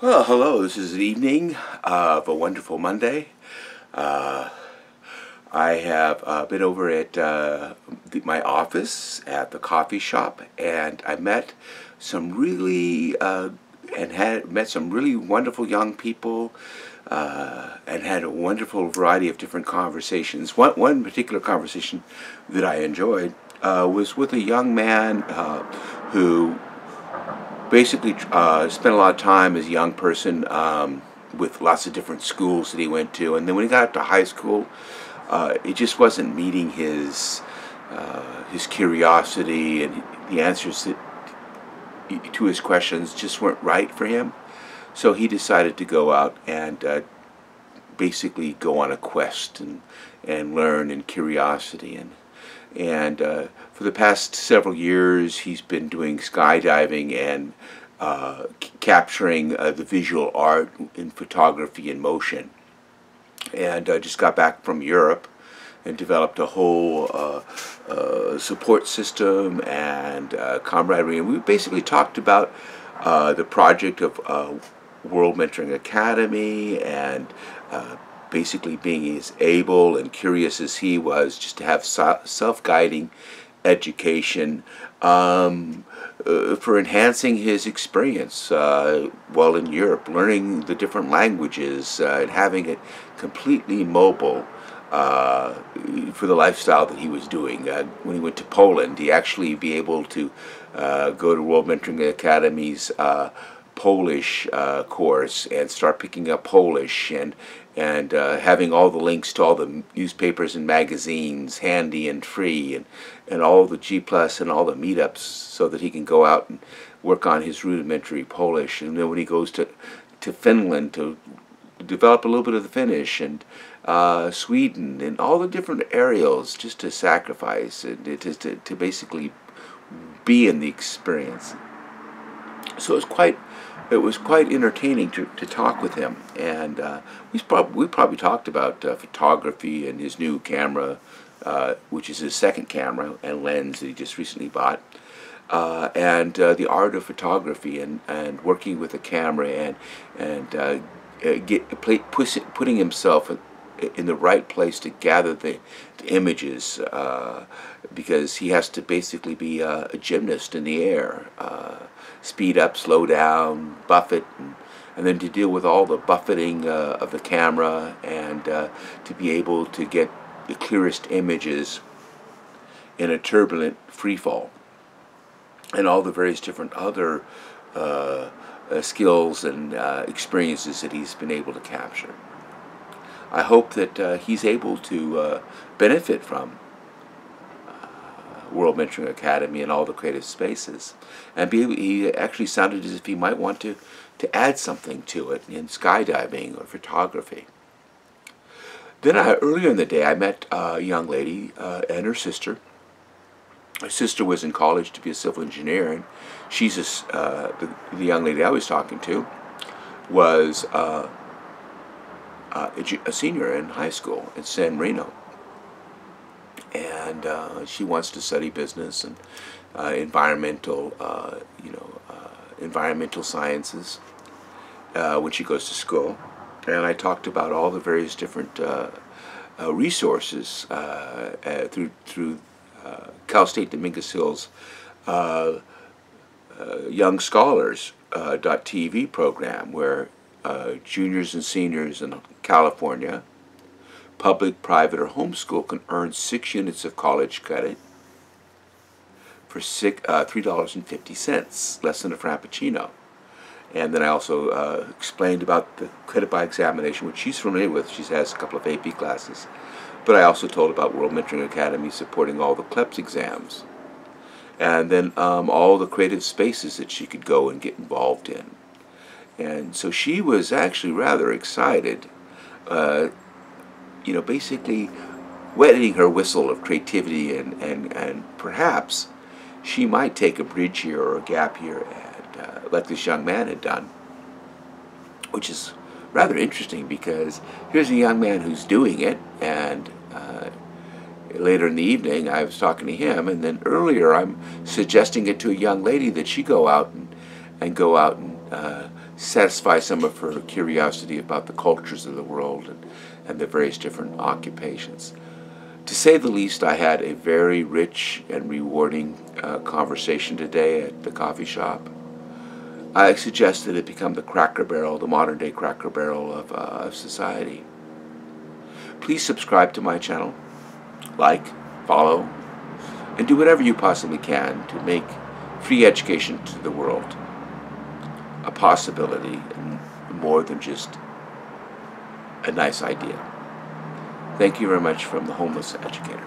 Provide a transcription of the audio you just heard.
Well, hello. This is the evening of a wonderful Monday. I have been over at my office at the coffee shop, and I met some really and had met some really wonderful young people, and had a wonderful variety of different conversations. One particular conversation that I enjoyed was with a young man who basically spent a lot of time as a young person with lots of different schools that he went to, and then when he got to high school, it just wasn't meeting his curiosity, and the answers to his questions just weren't right for him. So he decided to go out and basically go on a quest and learn in curiosity. And for the past several years, he's been doing skydiving and capturing the visual art in photography and motion. And just got back from Europe and developed a whole support system and camaraderie. And we basically talked about the project of World Mentoring Academy, and basically being as able and curious as he was, just to have self-guiding education for enhancing his experience while in Europe, learning the different languages and having it completely mobile for the lifestyle that he was doing. When he went to Poland, he actually be able to go to World Mentoring Academy's Polish course and start picking up Polish, and having all the links to all the newspapers and magazines handy and free, and all the G Plus and all the meetups, so that he can go out and work on his rudimentary Polish. And then when he goes to Finland, to develop a little bit of the Finnish, and Sweden, and all the different areas, just to sacrifice and to basically be in the experience. So it was quite entertaining to talk with him, and we probably talked about photography and his new camera, which is his second camera and lens that he just recently bought, and the art of photography, and working with a camera, and putting himself in the right place to gather the images, because he has to basically be a gymnast in the air, speed up, slow down, buffet, and then to deal with all the buffeting of the camera, and to be able to get the clearest images in a turbulent free fall, and all the various different other skills and experiences that he's been able to capture. I hope that he's able to benefit from World Mentoring Academy and all the creative spaces, and he actually sounded as if he might want to add something to it in skydiving or photography. Then earlier in the day, I met a young lady and her sister. Her sister was in college to be a civil engineer, and she's the young lady I was talking to was a senior in high school at San Marino, and she wants to study business and environmental sciences when she goes to school. And I talked about all the various different resources through Cal State Dominguez Hills Young Scholars .TV program, where juniors and seniors in California, public, private, or homeschool, can earn 6 units of college credit for $3.50, less than a Frappuccino. And then I also explained about the credit by examination, which she's familiar with. She has a couple of AP classes. But I also told about World Mentoring Academy supporting all the CLEPS exams. And then all the creative spaces that she could go and get involved in. And so she was actually rather excited, basically wetting her whistle of creativity, and perhaps she might take a bridge year or a gap year, and like this young man had done, which is rather interesting, because here's a young man who's doing it, and later in the evening I was talking to him, and then earlier I'm suggesting it to a young lady that she go out and satisfy some of her curiosity about the cultures of the world and the various different occupations. To say the least, I had a very rich and rewarding conversation today at the coffee shop. I suggest that it become the Cracker Barrel, the modern day Cracker Barrel of society. Please subscribe to my channel, like, follow, and do whatever you possibly can to make free education to the world a possibility and more than just a nice idea. Thank you very much from the Homeless Educator.